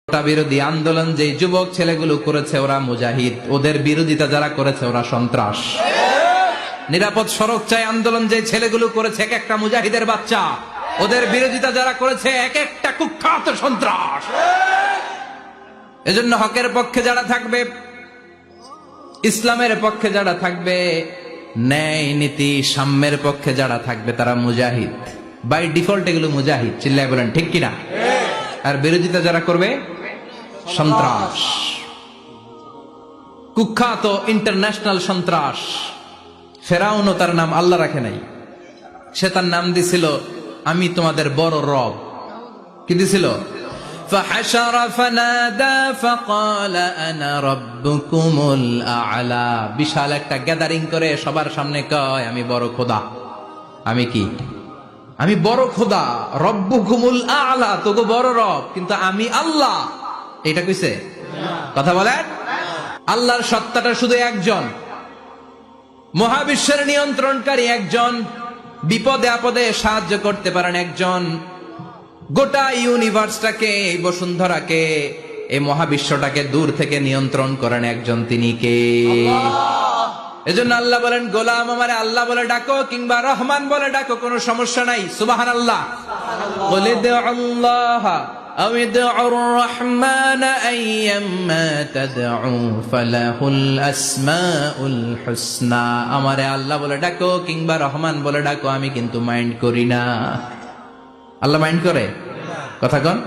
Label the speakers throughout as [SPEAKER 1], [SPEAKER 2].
[SPEAKER 1] বিরোধী আন্দোলন যে যুবক ছেলেগুলো করেছে ওরা মুজাহিদ, ওদের বিরোধিতা যারা করেছে ওরা সন্ত্রাস। নিরাপদ সড়ক চাই আন্দোলন যে ছেলেগুলো করেছে এক একটা মুজাহিদের বাচ্চা, ওদের বিরোধিতা যারা করেছে এক একটা কুখ্যাত সন্ত্রাস। এজন্য হকের পক্ষে যারা থাকবে, ইসলামের পক্ষে যারা থাকবে, ন্যায় নীতি সাম্যের পক্ষে যারা থাকবে তারা মুজাহিদ। বাই ডিফল্ট এগুলো মুজাহিদ, চিল্লায় বলেন ঠিক কিনা? আর বিরোধিতা যারা করবে সন্ত্রাস, কুখ্যাত ইন্টারন্যাশনাল সন্ত্রাস। ফেরাউনও তার নাম আল্লাহ রাখে নাই, সে তার নাম দিছিল আমি তোমাদের বড় রব। কি দিছিল? فحشر فنادى فقال انا ربكم الاعلى। বিশাল একটা গ্যাদারিং করে সবার সামনে কয় আমি বড় খোদা। আমি কি? আমি বড় খোদা, রব্বুকুমুল আ'লা, তোগো বড় রব, কিন্তু আমি আল্লাহ। এটা কইছে? কথা বলেন। আল্লাহর সত্তাটা শুধু একজন, মহাবিশ্বের নিয়ন্ত্রণকারী একজন, বিপদে আপদে সাহায্য করতে পারেন একজন, গোটা ইউনিভার্সটাকে, বসুন্ধরাকে, এই মহাবিশ্বটাকে দূর থেকে নিয়ন্ত্রণ করেন একজন, তিনি কে? এজন্য আল্লাহ বলেন গোলাম আমারে আল্লাহ বলে ডাকো কিংবা রহমান বলে ডাকো, কোনো সমস্যা নাই। সুবহানাল্লাহ। বলে দে আল্লাহ আও ইদউর রহমান আইয়াম্মা তাদউ ফালাহুল আসমাউল হুসনা। আমারে আল্লাহ বলে ডাকো কিংবা রহমান বলে ডাকো, আমি কিন্তু মাইন্ড করি না। আল্লাহ মাইন্ড করে? কথা কন।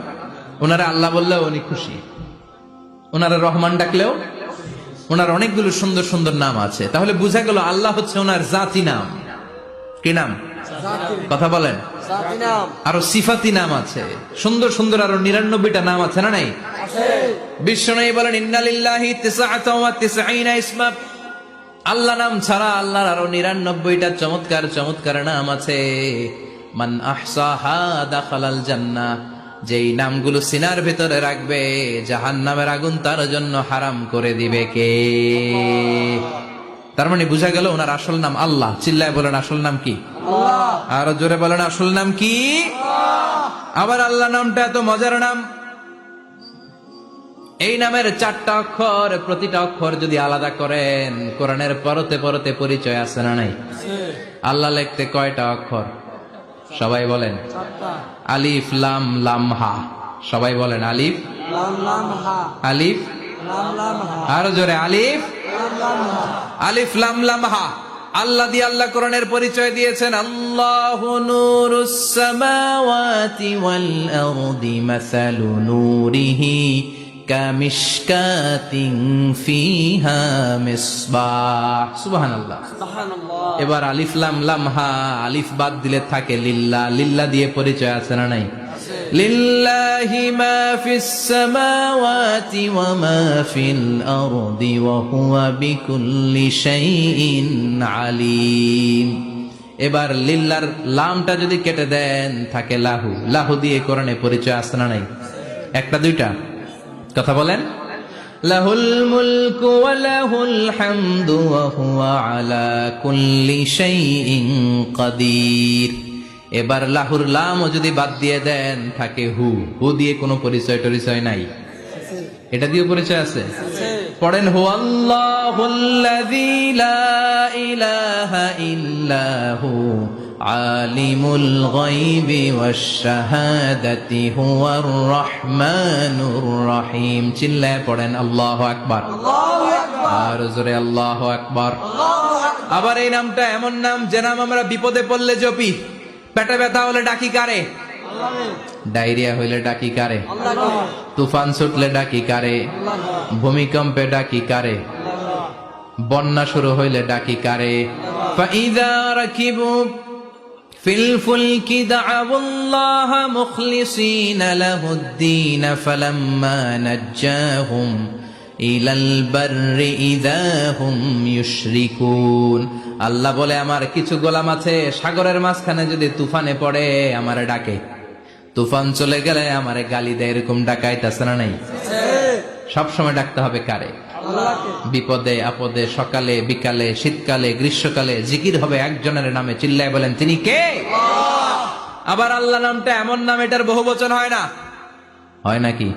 [SPEAKER 1] ওনারা আল্লাহ বললেও উনি খুশি, ওনারা রহমান ডাকলেও। ওনার অনেকগুলো সুন্দর সুন্দর নাম আছে, তাহলে বোঝা গেল আল্লাহ হচ্ছে ওনার জাতি নাম। কি নাম? কথা বলেন। আরো সিফাতি নাম আছে, সুন্দর সুন্দর আরো 99টা নাম আছে না নাই? বিশ্বনবী বলেন ইন্নালিল্লাহি 99 ইসমা। আল্লাহ নাম ছাড়া আল্লাহর আরো 99টা চমৎকার চমৎকার নাম আছে। মান আহসাহা দাখালাল জান্নাহ। যেই নামগুলো সিনার ভিতরে রাখবে জাহান্নামের আগুন তার জন্য হারাম করে দিবে কে? তার মানে বুঝা গেল ওনার আসল নাম আল্লাহ। চিল্লায় বলেন আসল নাম কি? আল্লাহ। আরো জোরে বলেন আসল নাম কি? আবার আল্লাহ নামটা এত মজার নাম, এই নামের 4টা অক্ষর, প্রতিটা অক্ষর যদি আলাদা করেন কোরআনের পরতে পরতে পরিচয় আছে না নাই? আল্লাহ লিখতে কয়টা অক্ষর? সবাই বলেন। আলিফ লাম লাম হা। সবাই বলেন আলিফ লাম লাম হা। আলিফ লাম লাম হা। আরো জোরে আলিফ লাম লাম হা। আলিফ লাম লাম হা। আল্লাহ দিয়ে আল্লাহ কোরআনের পরিচয় দিয়েছেন আল্লাহু নূরুস সামাওয়াতি ওয়াল আরদি মাসালু নূরিহি কামিশকাতিন ফিহা মিসবাহ। সুবহানাল্লাহ। এবার আলিফ লাম লাম হা, আলিফ বাদ দিলে থাকে লিল্লাহ। লিল্লাহ দিয়ে পরিচয় আছে না নাই? লিল্লাহি মা ফিস সামাওয়াতি ওয়া মা ফিল আরদি ওয়া হুয়া বিকুল্লি শাইইন আলিম। এবার লিল্লাহর লামটা যদি কেটে দেন থাকে লাহু। লাহু দিয়ে কোরআনে পরিচয় আছে না নাই? একটা দুইটা? কথা বলেন। লাহুল মুলকু ওয়া লাহুল হামদু ওয়া হুয়া আলা কুল্লি শাইইন কাদির। এবার লাহুর লামও যদি বাদ দিয়ে দেন থাকে হু। হু দিয়ে কোনো পরিচয় টরিচয় নাই, এটা দিয়ে পরিচয় আছে। পড়েন হুয়াল্লাহুল্লাযী লা ইলাহা ইল্লাহু আলিমুল গায়বি ওয়াশ শাহাদাতি হুয়ার রহমানুর রহিম। চিল্লায় পড়েন আল্লাহু আকবার। আর জোরে আল্লাহু আকবার। আবার এই নামটা এমন নাম যে নাম আমরা বিপদে পড়লে জপি। পেটে ব্যথা হলে ডাকি কারে? ডায়রিয়া হইলে ডাকি কারে? তুফান ছুটলে ডাকি কারে? ভূমিকম্পে ডাকি কারে? বন্যা শুরু হইলে ডাকি কারে? ফাইযা রাকিবু ফিল ফুলকি দা'আউল্লাহ মুখলিসিনা লাহুদ্দীন ফালাম্মা নাজ্জাহুম ইলাল বাররি ইযা হুম ইউশরিকুন। আল্লাহ বলে আমার কিছু গোলাম আছে সাগরের মাঝখানে যদি তুফানে পড়ে আমারে ডাকে, তুফান চলে গেলে আমারে গালি দেয়। এরকম ডাকাইতাছে না নাই? সব সময় ডাকতে হবে কারে? বিপদে আপদে, সকালে বিকালে, শীতকালে গ্রীষ্মকালে জিকির হবে একজনের নামে। চিল্লায় বলেন তিনি কে? আবার আল্লাহ নামটা এমন নাম এটার বহুবচন হয় না, হয় নাকি?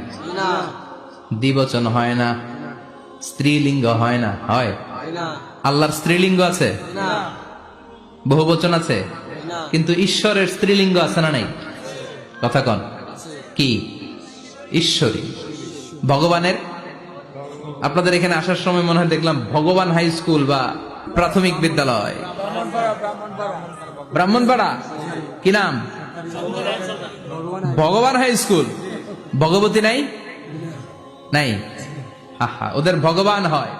[SPEAKER 1] দ্বিবচন হয় না, স্ত্রীলিঙ্গ হয় না, হয়? আল্লাহর স্ত্রীলিঙ্গ আছে, বহুবচন আছে, কিন্তু ঈশ্বরের স্ত্রীলিঙ্গ আছে না নাই? কথা কন, কি? ঈশ্বরী। ভগবানের, আপনাদের এখানে আসার সময় মনে হয় দেখলাম ভগবান হাই স্কুল বা প্রাথমিক বিদ্যালয়, ব্রাহ্মণপাড়া, কি নাম? ভগবান হাই স্কুল। ভগবতী নাই? নাই। আহা, ওদের ভগবান হয়,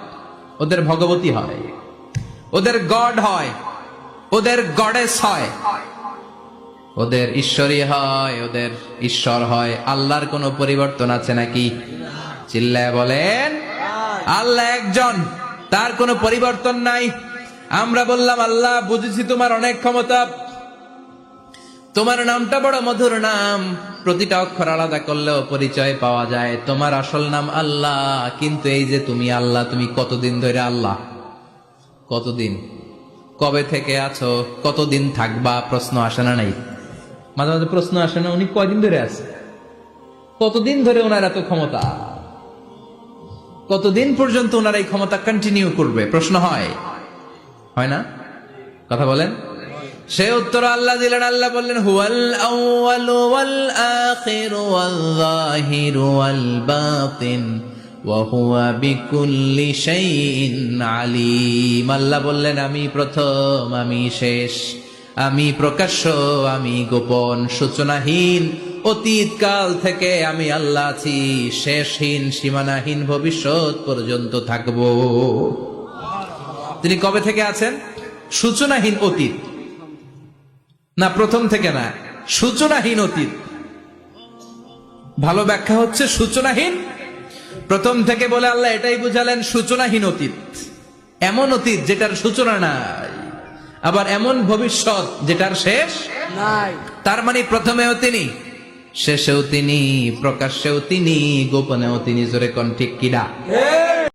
[SPEAKER 1] ওদের ভগবতী হয়, ওদের গড হয়, ওদের গডেস হয়, ওদের ঈশ্বরী হয়, ওদের ঈশ্বর হয়। আল্লাহর কোনো পরিবর্তন আছে নাকি? চিল্লায় বলেন, আল্লাহ একজন, তার কোনো পরিবর্তন নাই। আমরা বললাম আল্লাহ বুঝেছি তোমার অনেক ক্ষমতা, তোমার নামটা বড় মধুর নাম, প্রতিটা অক্ষর আলাদা করলেও পরিচয় পাওয়া যায়। তোমার আসল নাম আল্লাহ, কিন্তু এই যে তুমি আল্লাহ, তুমি কতদিন ধরে আল্লাহ? কতদিন? কবে থেকে আছো? কতদিন থাকবা? প্রশ্ন আসে না নাই? মাঝে মাঝে প্রশ্ন আসে না, উনি কয়দিন ধরে আছে? কতদিন ধরে ওনার এত ক্ষমতা? কতদিন পর্যন্ত ওনার এই ক্ষমতা কন্টিনিউ করবে? প্রশ্ন হয়, হয় না? কথা বলেন। সে উত্তর আল্লাহ দিলেন। আল্লাহ বললেন, হুয়াল আউয়ালু ওয়াল আখিরু ওয়াল যাহিরু ওয়াল বাতিন ওয়া হুয়া বিকুল্লি শাইইন আলিম। আল্লাহ বললেন, আমি প্রথম, আমি শেষ, আমি প্রকাশ্য, আমি গোপন, সূচনাহীন, অতীত কাল থেকে আমি আল্লাহ আছি, শেষহীন, সীমানাহীন, ভবিষ্যৎ পর্যন্ত থাকব। তিনি কবে থেকে আছেন? সূচনাহীন অতীত না, প্রথম থেকে না, সূচনাহীন অতীত। ভালো ব্যাখ্যা হচ্ছে সূচনাহীন। প্রথম থেকে বলে আল্লাহ এটাই বুঝালেন, সূচনাহীন অতীত, এমন অতীত যেটার সূচনা নাই, আবার এমন ভবিষ্যৎ যেটার শেষ নাই। তার মানে প্রথমেও তিনি, শেষেও তিনি, প্রকাশ্যেও তিনি, গোপনেও তিনি। জোরে কোন ঠিক কিনা?